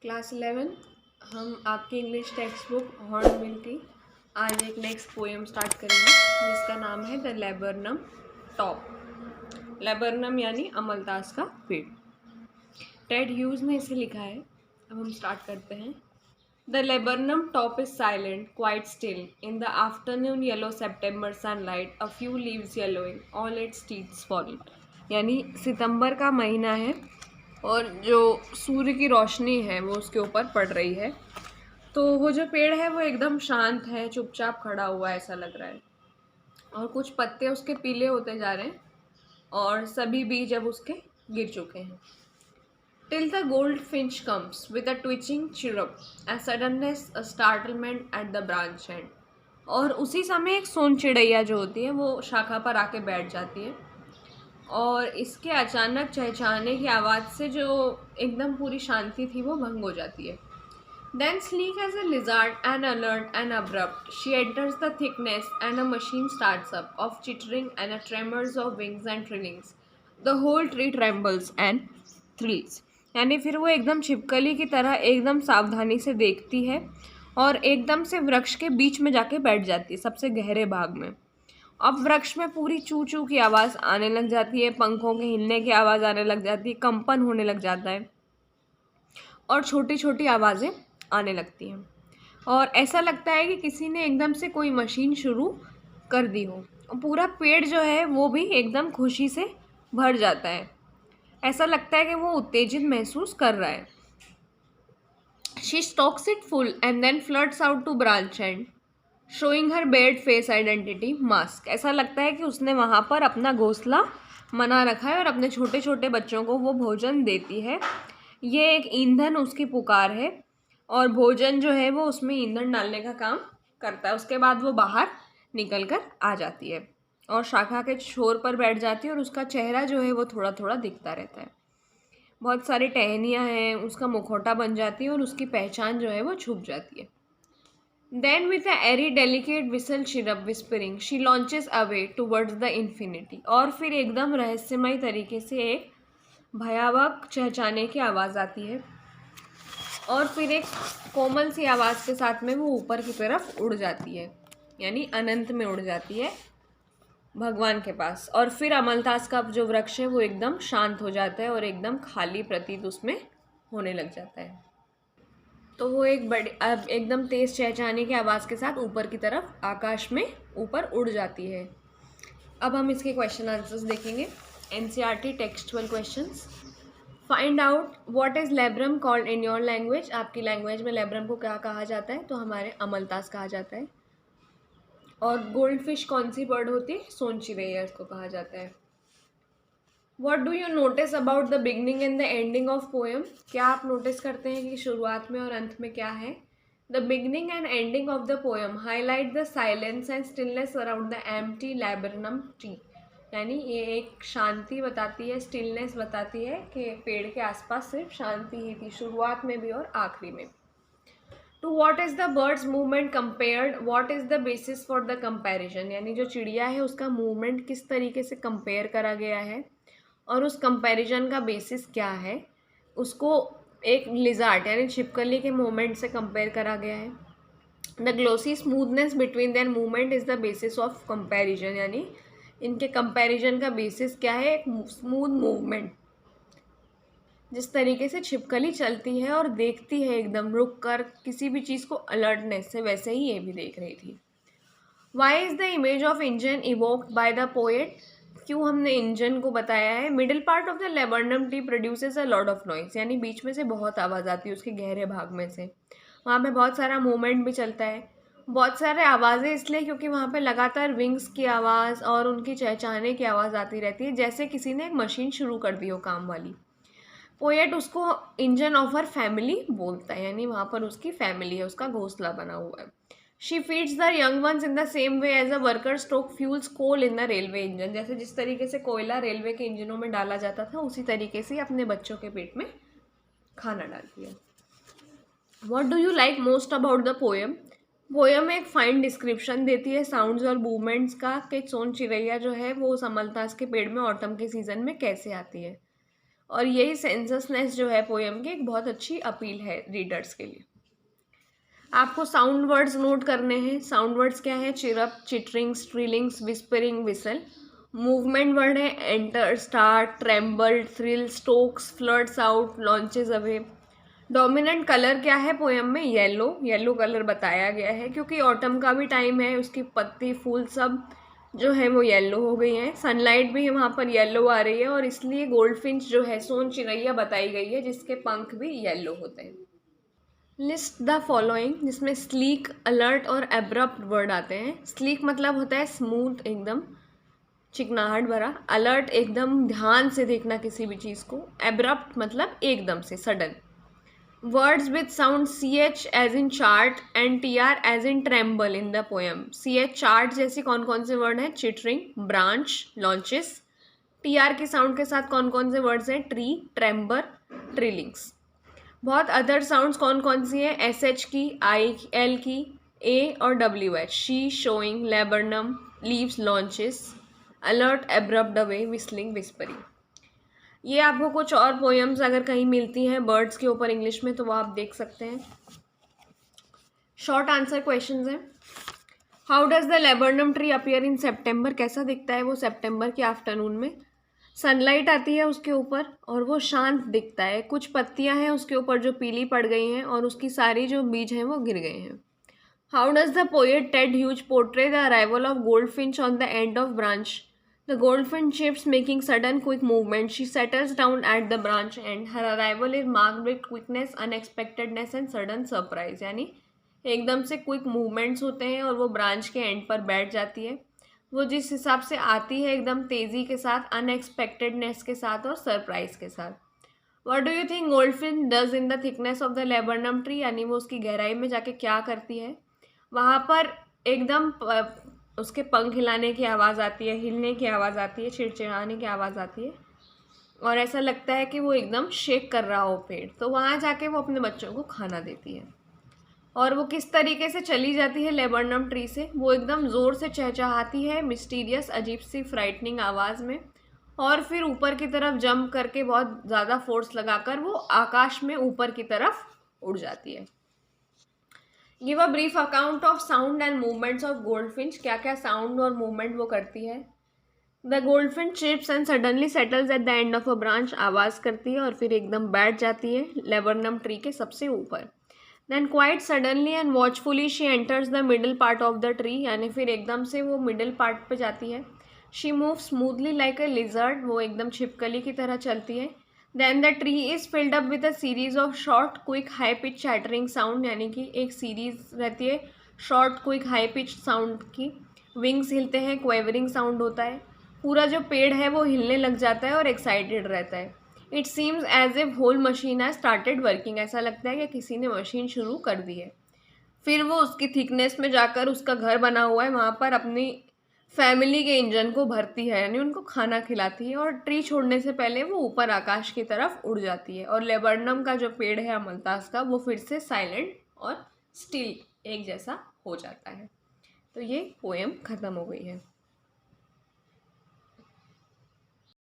Class 11 हम आपकी English text book hornbill की आज एक नेक्स्ट पोएम स्टार्ट करेंगे जिसका नाम है द लेबरनम टॉप। लेबरनम यानी अमलतास का पेड़। टेड ह्यूज ने इसे लिखा है। अब हम स्टार्ट करते हैं। The laburnum top is silent quite still in the afternoon yellow September sunlight a few leaves yellowing all it's teeths fall. यानी सितंबर का महीना है और जो सूर्य की रोशनी है वो उसके ऊपर पड़ रही है। तो वो जो पेड़ है वो एकदम शांत है, चुपचाप खड़ा हुआ ऐसा लग रहा है और कुछ पत्ते उसके पीले होते जा रहे हैं और सभी बीज अब उसके गिर चुके हैं। Till the gold Finch comes with a twitching chirp a suddenness a startlement at the branch and. और उसी समय एक सोन चिड़ैया जो होती है वो शाखा पर आके बैठ जाती है और इसके अचानक चहचहाने की आवाज़ से जो एकदम पूरी शांति थी वो भंग हो जाती है। Then sleek as a lizard and alert and abrupt, she enters the thickness and a machine starts up, of chittering and a tremors of wings and trillings. The whole tree trembles and thrills. यानी फिर वो एकदम छिपकली की तरह एकदम सावधानी से देखती है और एकदम से वृक्ष के बीच में जाके बैठ जाती है, सबसे गहरे भाग में। अब वृक्ष में पूरी चू चू की आवाज़ आने लग जाती है, पंखों के हिलने की आवाज़ आने लग जाती है, कंपन होने लग जाता है और छोटी छोटी आवाज़ें आने लगती हैं और ऐसा लगता है कि किसी ने एकदम से कोई मशीन शुरू कर दी हो। पूरा पेड़ जो है वो भी एकदम खुशी से भर जाता है। ऐसा लगता है कि वो उत्तेजित महसूस कर रहा है। She stocks it full and then floods out to branch and showing her bed face identity mask. ऐसा लगता है कि उसने वहाँ पर अपना घोंसला बना रखा है और अपने छोटे छोटे बच्चों को वो भोजन देती है। ये एक ईंधन उसकी पुकार है और भोजन जो है वो उसमें ईंधन डालने का काम करता है। उसके बाद वो बाहर निकल कर आ जाती है और शाखा के छोर पर बैठ जाती है और उसका चेहरा जो है वो थोड़ा थोड़ा दिखता रहता है। बहुत सारी टहनियाँ हैं, उसका मुखौटा बन जाती है और उसकी पहचान जो है वो छुप जाती है। Then with a airy delicate whistle chirrup whispering she launches away towards the infinity। और फिर एकदम रहस्यमय तरीके से एक भयावह चहचहाने की आवाज़ आती है और फिर एक कोमल सी आवाज़ के साथ में वो ऊपर की तरफ उड़ जाती है, यानी अनंत में उड़ जाती है भगवान के पास। और फिर अमलतास का जो वृक्ष है वो एकदम शांत हो जाता है और एकदम खाली प्रतीत उसमें होने लग जाता है। तो वो एक बड़ी अब एकदम तेज़ चहचहाने की आवाज़ के साथ ऊपर की तरफ आकाश में ऊपर उड़ जाती है। अब हम इसके क्वेश्चन आंसर्स देखेंगे। NCERT textual questions. Find out what is labrum called in your language. आपकी लैंग्वेज में लेब्रम को क्या कहा जाता है? तो हमारे अमलतास कहा जाता है। और गोल्ड फिश कौन सी बर्ड होती है? सोन चिड़ैया इसको कहा जाता है। What do you notice about the beginning and the ending of poem. क्या आप नोटिस करते हैं कि शुरुआत में और अंत में क्या है? The beginning and ending of the poem highlight the silence and stillness around the empty laburnum tree. यानी ये एक शांति बताती है, स्टिलनेस बताती है कि पेड़ के आसपास सिर्फ शांति ही थी, शुरुआत में भी और आखिरी में। To what is the bird's movement compared, what is the basis for the comparison. यानी जो चिड़िया है उसका मूवमेंट किस तरीके से कंपेयर करा गया है और उस कंपैरिजन का बेसिस क्या है, उसको एक लिजार्ड यानी छिपकली के मूवमेंट से कंपेयर करा गया है। The glossy smoothness between their movement is the basis of comparison. यानी इनके कंपैरिजन का बेसिस क्या है? एक स्मूथ मूवमेंट। जिस तरीके से छिपकली चलती है और देखती है एकदम रुक कर किसी भी चीज़ को अलर्टनेस से, वैसे ही ये भी देख रही थी। Why is the image of engine evoked by the poet. क्यों हमने इंजन को बताया है? Middle part of the laburnum tree produces a lot of noise. यानी बीच में से बहुत आवाज़ आती है उसके गहरे भाग में से। वहाँ पे बहुत सारा मूवमेंट भी चलता है, बहुत सारे आवाज़ें इसलिए क्योंकि वहाँ पे लगातार विंग्स की आवाज़ और उनकी चहचहाने की आवाज़ आती रहती है, जैसे किसी ने एक मशीन शुरू कर दी हो काम वाली। पोएट उसको इंजन ऑफ हर फैमिली बोलता है, यानी वहाँ पर उसकी फैमिली है, उसका घोंसला बना हुआ है। She feeds the young ones in the same way as a worker stoke fuels coal in the railway engine. जैसे जिस तरीके से कोयला रेलवे के इंजनों में डाला जाता था, उसी तरीके से अपने बच्चों के पेट में खाना डालती है। What do you like most about the poem. Poem एक फाइन डिस्क्रिप्शन देती है साउंड्स और मूवमेंट्स का कि सोन चिड़ैया जो है वो उस अमलतास के पेड़ में ऑटम के सीजन में कैसे आती है। और यही सेंससनेस जो है पोएम की एक बहुत अच्छी अपील है रीडर्स के लिए। आपको साउंड वर्ड्स नोट करने हैं। साउंड वर्ड्स क्या है? Chirp, chittering, trillings, whispering, whistle. Movement word है enter, start, tremble, thrill, stokes, flirts out, launches away. Dominant colour क्या है पोएम में? येलो। येलो कलर बताया गया है क्योंकि ऑटम का भी टाइम है, उसकी पत्ती फूल सब जो है वो येलो हो गई हैं। सनलाइट भी वहाँ पर येलो आ रही है और इसलिए गोल्डफिंच जो है सोन चिरैया बताई गई है जिसके पंख भी येलो होते हैं। लिस्ट द फॉलोइंग, जिसमें स्लीक, अलर्ट और एब्रप्ट वर्ड आते हैं। स्लीक मतलब होता है स्मूथ, एकदम चिकनाहट भरा। अलर्ट एकदम ध्यान से देखना किसी भी चीज़ को। एब्रप्ट मतलब एकदम से, sudden. Words with sound CH as in chart and TR as in tremble in the poem. CH chart जैसे कौन कौन से वर्ड हैं? Chittering, branch, launches. TR के साउंड के साथ कौन कौन से वर्ड्स हैं? Tree, tremble, trillings. बहुत अदर साउंड्स कौन कौन सी हैं? SH की, IL की, A और WH। She, showing, laburnum, leaves, launches, alert, abrupt away, whistling, whispering. ये आपको कुछ और पोएम्स अगर कहीं मिलती हैं बर्ड्स के ऊपर इंग्लिश में तो वो आप देख सकते हैं। शॉर्ट आंसर क्वेश्चंस हैं। How does the laburnum tree appear in September? कैसा दिखता है वो सितंबर के आफ्टरनून में? सनलाइट आती है उसके ऊपर और वो शांत दिखता है। कुछ पत्तियां हैं उसके ऊपर जो पीली पड़ गई हैं और उसकी सारी जो बीज हैं वो गिर गए हैं। How does the poet Ted Hughes portray the arrival of goldfinch on the end of branch? The goldfinch ships making sudden quick movement. She settles down at the branch end. Her arrival is marked with quickness, unexpectedness and sudden surprise. यानी एकदम से quick movements होते हैं और वो branch के and पर बैठ जाती है। वो जिस हिसाब से आती है एकदम तेज़ी के साथ, अनएक्सपेक्टेडनेस के साथ और सरप्राइज के साथ। What do you think goldfinch does in the thickness of the laburnum tree? यानी वो उसकी गहराई में जाके क्या करती है? वहाँ पर एकदम उसके पंख हिलाने की आवाज़ आती है, हिलने की आवाज़ आती है, चिड़चिड़ाने की आवाज़ आती है और ऐसा लगता है कि वो एकदम शेक कर रहा हो पेड़। तो वहाँ जाके वो अपने बच्चों को खाना देती है। और वो किस तरीके से चली जाती है लेबरनम ट्री से? वो एकदम ज़ोर से चहचहाती है, मिस्टीरियस, अजीब सी फ्राइटनिंग आवाज़ में, और फिर ऊपर की तरफ जंप करके बहुत ज़्यादा फोर्स लगाकर वो आकाश में ऊपर की तरफ उड़ जाती है। Give a brief account of sound and movements of goldfinch. क्या क्या साउंड और मूवमेंट वो करती है? The goldfinch chips and suddenly settles at the end of a branch. आवाज़ करती है और फिर एकदम बैठ जाती है लेबरनम ट्री के सबसे ऊपर। Then quite suddenly and watchfully she enters the middle part of the tree. यानी फिर एकदम से वो मिडल पार्ट पे जाती है। She move smoothly like a lizard. वो एकदम छिपकली की तरह चलती है। Then the tree is filled up with a series of short, quick, high pitch chattering sound। यानी कि एक सीरीज रहती है short, quick, high pitch sound की। विंग्स हिलते हैं, क्वेवरिंग साउंड होता है। पूरा जो पेड़ है वो हिलने लग जाता है और एक्साइटेड रहता है। It seems as a whole machine has started working. ऐसा लगता है कि किसी ने मशीन शुरू कर दी है। फिर वो उसकी थिकनेस में जाकर, उसका घर बना हुआ है वहाँ पर, अपनी फैमिली के इंजन को भरती है, यानी उनको खाना खिलाती है और ट्री छोड़ने से पहले वो ऊपर आकाश की तरफ उड़ जाती है। और लेबरनम का जो पेड़ है अमलतास का, वो फिर से साइलेंट और स्टिल एक जैसा हो जाता है। तो ये पोएम ख़त्म हो गई है।